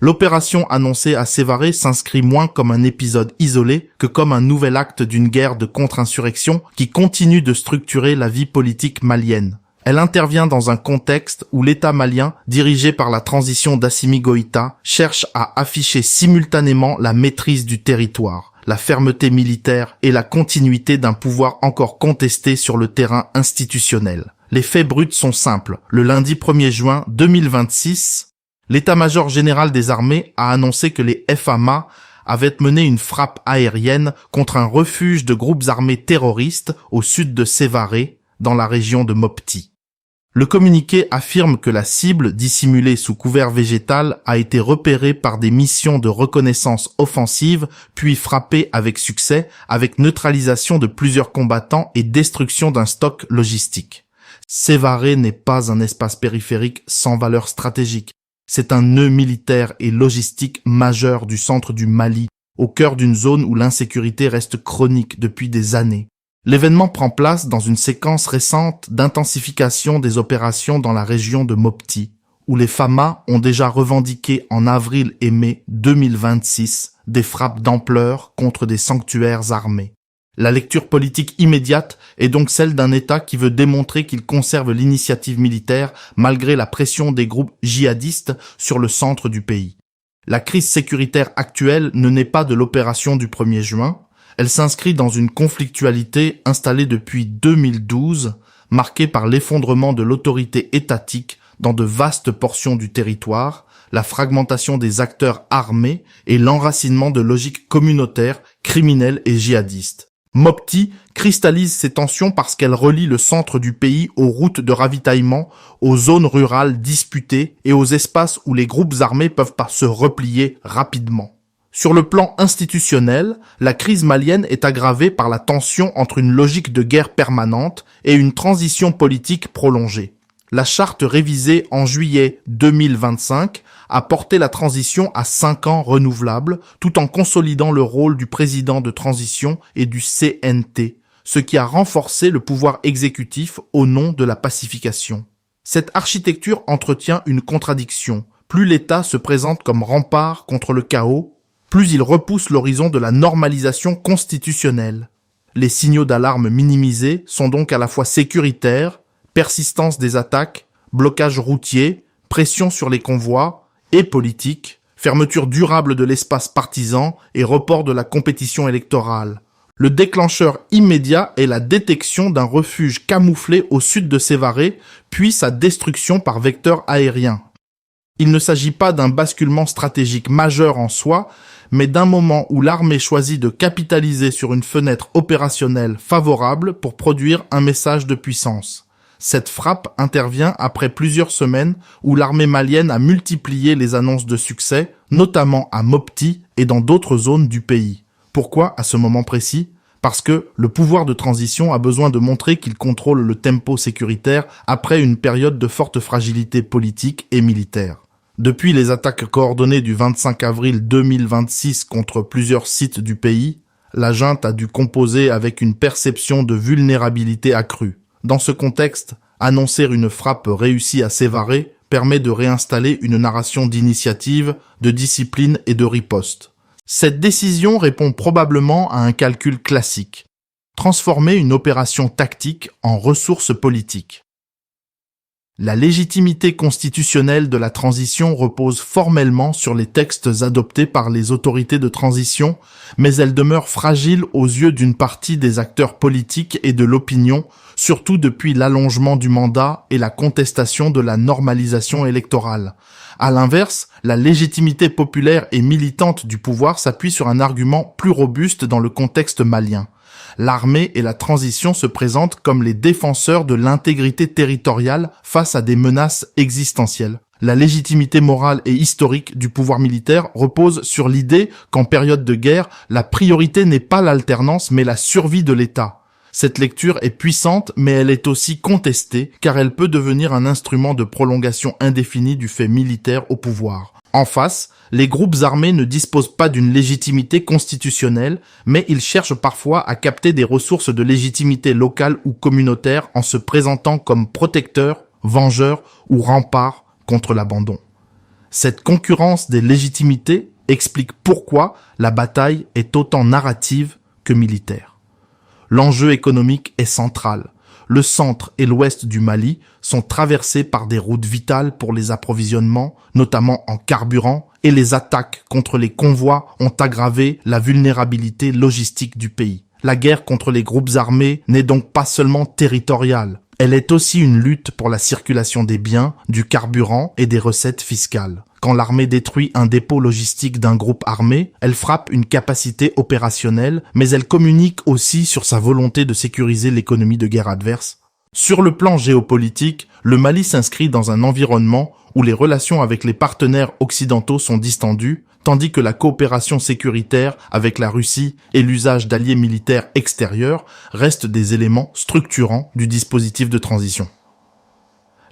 L'opération annoncée à Sévaré s'inscrit moins comme un épisode isolé que comme un nouvel acte d'une guerre de contre-insurrection qui continue de structurer la vie politique malienne. Elle intervient dans un contexte où l'État malien, dirigé par la transition d'Assimi Goïta, cherche à afficher simultanément la maîtrise du territoire, la fermeté militaire et la continuité d'un pouvoir encore contesté sur le terrain institutionnel. Les faits bruts sont simples. Le lundi 1er juin 2026, l'état-major général des armées a annoncé que les FAMA avaient mené une frappe aérienne contre un refuge de groupes armés terroristes au sud de Sévaré, dans la région de Mopti. Le communiqué affirme que la cible, dissimulée sous couvert végétal, a été repérée par des missions de reconnaissance offensive, puis frappée avec succès, avec neutralisation de plusieurs combattants et destruction d'un stock logistique. Sévaré n'est pas un espace périphérique sans valeur stratégique. C'est un nœud militaire et logistique majeur du centre du Mali, au cœur d'une zone où l'insécurité reste chronique depuis des années. L'événement prend place dans une séquence récente d'intensification des opérations dans la région de Mopti, où les FAMA ont déjà revendiqué en avril et mai 2026 des frappes d'ampleur contre des sanctuaires armés. La lecture politique immédiate est donc celle d'un État qui veut démontrer qu'il conserve l'initiative militaire malgré la pression des groupes djihadistes sur le centre du pays. La crise sécuritaire actuelle ne naît pas de l'opération du 1er juin, elle s'inscrit dans une conflictualité installée depuis 2012, marquée par l'effondrement de l'autorité étatique dans de vastes portions du territoire, la fragmentation des acteurs armés et l'enracinement de logiques communautaires, criminelles et djihadistes. Mopti cristallise ces tensions parce qu'elle relie le centre du pays aux routes de ravitaillement, aux zones rurales disputées et aux espaces où les groupes armés peuvent pas se replier rapidement. Sur le plan institutionnel, la crise malienne est aggravée par la tension entre une logique de guerre permanente et une transition politique prolongée. La charte révisée en juillet 2025 a porté la transition à 5 ans renouvelables, tout en consolidant le rôle du président de transition et du CNT, ce qui a renforcé le pouvoir exécutif au nom de la pacification. Cette architecture entretient une contradiction. Plus l'État se présente comme rempart contre le chaos, plus il repousse l'horizon de la normalisation constitutionnelle. Les signaux d'alarme minimisés sont donc à la fois sécuritaires, persistance des attaques, blocage routier, pression sur les convois, et politique, fermeture durable de l'espace partisan et report de la compétition électorale. Le déclencheur immédiat est la détection d'un refuge camouflé au sud de Sévaré, puis sa destruction par vecteur aérien. Il ne s'agit pas d'un basculement stratégique majeur en soi, mais d'un moment où l'armée choisit de capitaliser sur une fenêtre opérationnelle favorable pour produire un message de puissance. Cette frappe intervient après plusieurs semaines où l'armée malienne a multiplié les annonces de succès, notamment à Mopti et dans d'autres zones du pays. Pourquoi à ce moment précis ? Parce que le pouvoir de transition a besoin de montrer qu'il contrôle le tempo sécuritaire après une période de forte fragilité politique et militaire. Depuis les attaques coordonnées du 25 avril 2026 contre plusieurs sites du pays, la junte a dû composer avec une perception de vulnérabilité accrue. Dans ce contexte, annoncer une frappe réussie à Sévaré permet de réinstaller une narration d'initiative, de discipline et de riposte. Cette décision répond probablement à un calcul classique. Transformer une opération tactique en ressource politique. La légitimité constitutionnelle de la transition repose formellement sur les textes adoptés par les autorités de transition, mais elle demeure fragile aux yeux d'une partie des acteurs politiques et de l'opinion, surtout depuis l'allongement du mandat et la contestation de la normalisation électorale. À l'inverse, la légitimité populaire et militante du pouvoir s'appuie sur un argument plus robuste dans le contexte malien. L'armée et la transition se présentent comme les défenseurs de l'intégrité territoriale face à des menaces existentielles. La légitimité morale et historique du pouvoir militaire repose sur l'idée qu'en période de guerre, la priorité n'est pas l'alternance mais la survie de l'État. Cette lecture est puissante, mais elle est aussi contestée, car elle peut devenir un instrument de prolongation indéfinie du fait militaire au pouvoir. En face, les groupes armés ne disposent pas d'une légitimité constitutionnelle, mais ils cherchent parfois à capter des ressources de légitimité locale ou communautaire en se présentant comme protecteurs, vengeurs ou remparts contre l'abandon. Cette concurrence des légitimités explique pourquoi la bataille est autant narrative que militaire. L'enjeu économique est central. Le centre et l'ouest du Mali sont traversés par des routes vitales pour les approvisionnements, notamment en carburant, et les attaques contre les convois ont aggravé la vulnérabilité logistique du pays. La guerre contre les groupes armés n'est donc pas seulement territoriale, elle est aussi une lutte pour la circulation des biens, du carburant et des recettes fiscales. Quand l'armée détruit un dépôt logistique d'un groupe armé, elle frappe une capacité opérationnelle, mais elle communique aussi sur sa volonté de sécuriser l'économie de guerre adverse. Sur le plan géopolitique, le Mali s'inscrit dans un environnement où les relations avec les partenaires occidentaux sont distendues, tandis que la coopération sécuritaire avec la Russie et l'usage d'alliés militaires extérieurs restent des éléments structurants du dispositif de transition.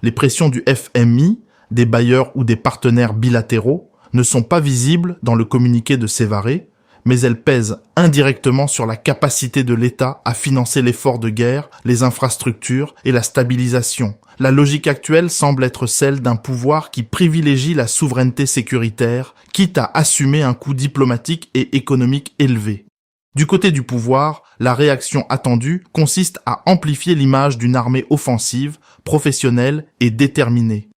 Les pressions du FMI, des bailleurs ou des partenaires bilatéraux ne sont pas visibles dans le communiqué de Sévaré, mais elles pèsent indirectement sur la capacité de l'État à financer l'effort de guerre, les infrastructures et la stabilisation. La logique actuelle semble être celle d'un pouvoir qui privilégie la souveraineté sécuritaire, quitte à assumer un coût diplomatique et économique élevé. Du côté du pouvoir, la réaction attendue consiste à amplifier l'image d'une armée offensive, professionnelle et déterminée.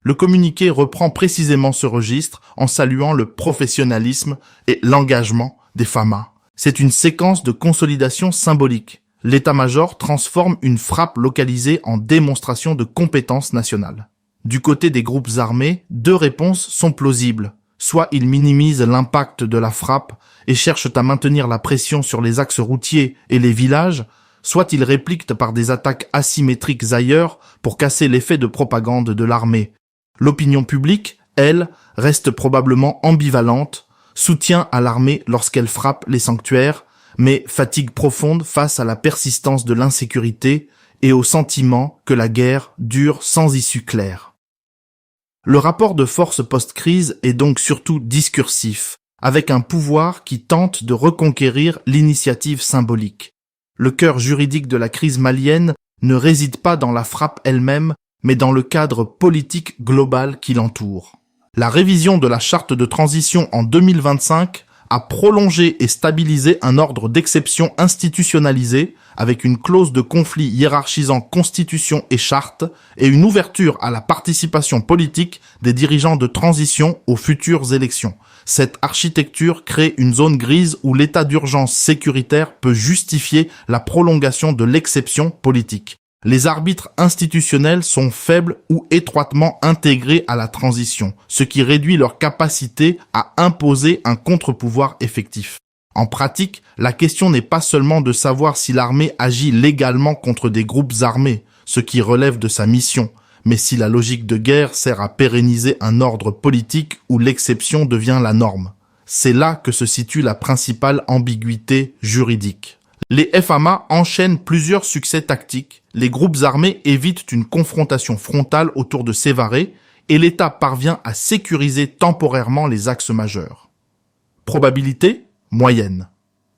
Le communiqué reprend précisément ce registre en saluant le professionnalisme et l'engagement des FAMA. C'est une séquence de consolidation symbolique. L'état-major transforme une frappe localisée en démonstration de compétence nationale. Du côté des groupes armés, deux réponses sont plausibles. Soit ils minimisent l'impact de la frappe et cherchent à maintenir la pression sur les axes routiers et les villages, soit ils répliquent par des attaques asymétriques ailleurs pour casser l'effet de propagande de l'armée. L'opinion publique, elle, reste probablement ambivalente, soutient à l'armée lorsqu'elle frappe les sanctuaires, mais fatigue profonde face à la persistance de l'insécurité et au sentiment que la guerre dure sans issue claire. Le rapport de force post-crise est donc surtout discursif, avec un pouvoir qui tente de reconquérir l'initiative symbolique. Le cœur juridique de la crise malienne ne réside pas dans la frappe elle-même, mais dans le cadre politique global qui l'entoure. La révision de la charte de transition en 2025 a prolongé et stabilisé un ordre d'exception institutionnalisé avec une clause de conflit hiérarchisant constitution et charte et une ouverture à la participation politique des dirigeants de transition aux futures élections. Cette architecture crée une zone grise où l'état d'urgence sécuritaire peut justifier la prolongation de l'exception politique. Les arbitres institutionnels sont faibles ou étroitement intégrés à la transition, ce qui réduit leur capacité à imposer un contre-pouvoir effectif. En pratique, la question n'est pas seulement de savoir si l'armée agit légalement contre des groupes armés, ce qui relève de sa mission, mais si la logique de guerre sert à pérenniser un ordre politique où l'exception devient la norme. C'est là que se situe la principale ambiguïté juridique. Les FAMA enchaînent plusieurs succès tactiques, les groupes armés évitent une confrontation frontale autour de Sévaré et l'État parvient à sécuriser temporairement les axes majeurs. Probabilité moyenne.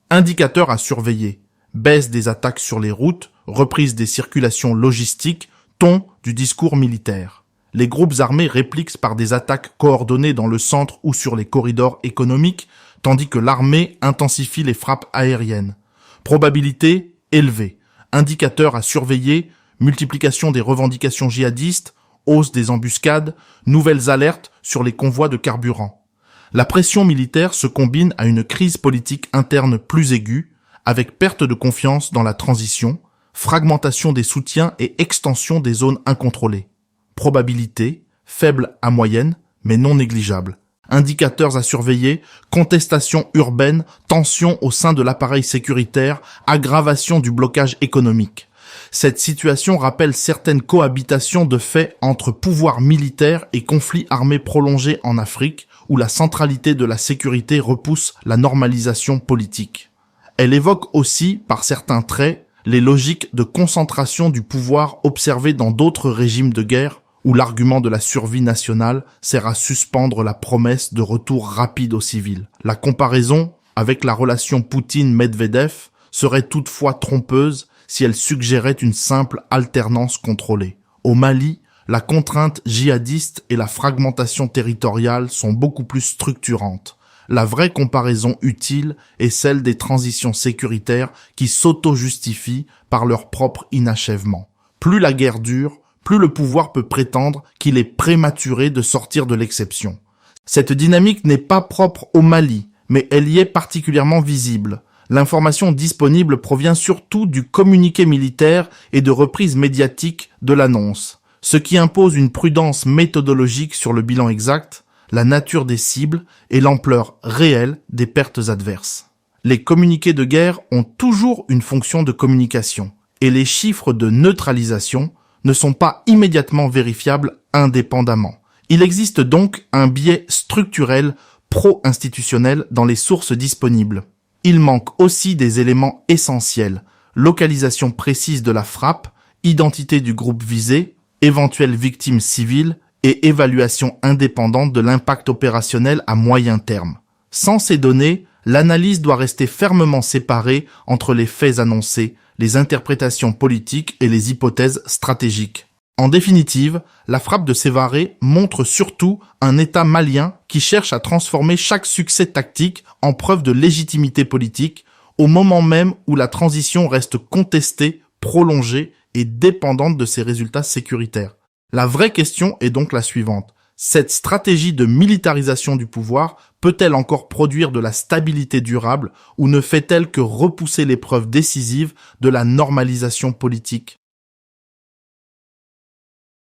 Indicateur à surveiller. Baisse des attaques sur les routes, reprise des circulations logistiques, ton du discours militaire. Les groupes armés répliquent par des attaques coordonnées dans le centre ou sur les corridors économiques, tandis que l'armée intensifie les frappes aériennes. Probabilité élevée. Indicateur à surveiller, multiplication des revendications djihadistes, hausse des embuscades, nouvelles alertes sur les convois de carburant. La pression militaire se combine à une crise politique interne plus aiguë, avec perte de confiance dans la transition, fragmentation des soutiens et extension des zones incontrôlées. Probabilité faible à moyenne, mais non négligeable. Indicateurs à surveiller, contestation urbaine, tension au sein de l'appareil sécuritaire, aggravation du blocage économique. Cette situation rappelle certaines cohabitations de fait entre pouvoir militaire et conflits armés prolongés en Afrique, où la centralité de la sécurité repousse la normalisation politique. Elle évoque aussi, par certains traits, les logiques de concentration du pouvoir observées dans d'autres régimes de guerre, où l'argument de la survie nationale sert à suspendre la promesse de retour rapide aux civils. La comparaison avec la relation Poutine-Medvedev serait toutefois trompeuse si elle suggérait une simple alternance contrôlée. Au Mali, La contrainte djihadiste et la fragmentation territoriale sont beaucoup plus structurantes. La vraie comparaison utile est celle des transitions sécuritaires qui s'auto-justifient par leur propre inachèvement. Plus la guerre dure, plus le pouvoir peut prétendre qu'il est prématuré de sortir de l'exception. Cette dynamique n'est pas propre au Mali, mais elle y est particulièrement visible. L'information disponible provient surtout du communiqué militaire et de reprises médiatiques de l'annonce, ce qui impose une prudence méthodologique sur le bilan exact, la nature des cibles et l'ampleur réelle des pertes adverses. Les communiqués de guerre ont toujours une fonction de communication, et les chiffres de neutralisation ne sont pas immédiatement vérifiables indépendamment. Il existe donc un biais structurel pro-institutionnel dans les sources disponibles. Il manque aussi des éléments essentiels, localisation précise de la frappe, identité du groupe visé, éventuelles victimes civiles et évaluation indépendante de l'impact opérationnel à moyen terme. Sans ces données, l'analyse doit rester fermement séparée entre les faits annoncés, les interprétations politiques et les hypothèses stratégiques. En définitive, la frappe de Sévaré montre surtout un État malien qui cherche à transformer chaque succès tactique en preuve de légitimité politique, au moment même où la transition reste contestée, prolongée et dépendante de ses résultats sécuritaires. La vraie question est donc la suivante. Cette stratégie de militarisation du pouvoir peut-elle encore produire de la stabilité durable ou ne fait-elle que repousser l'épreuve décisive de la normalisation politique ?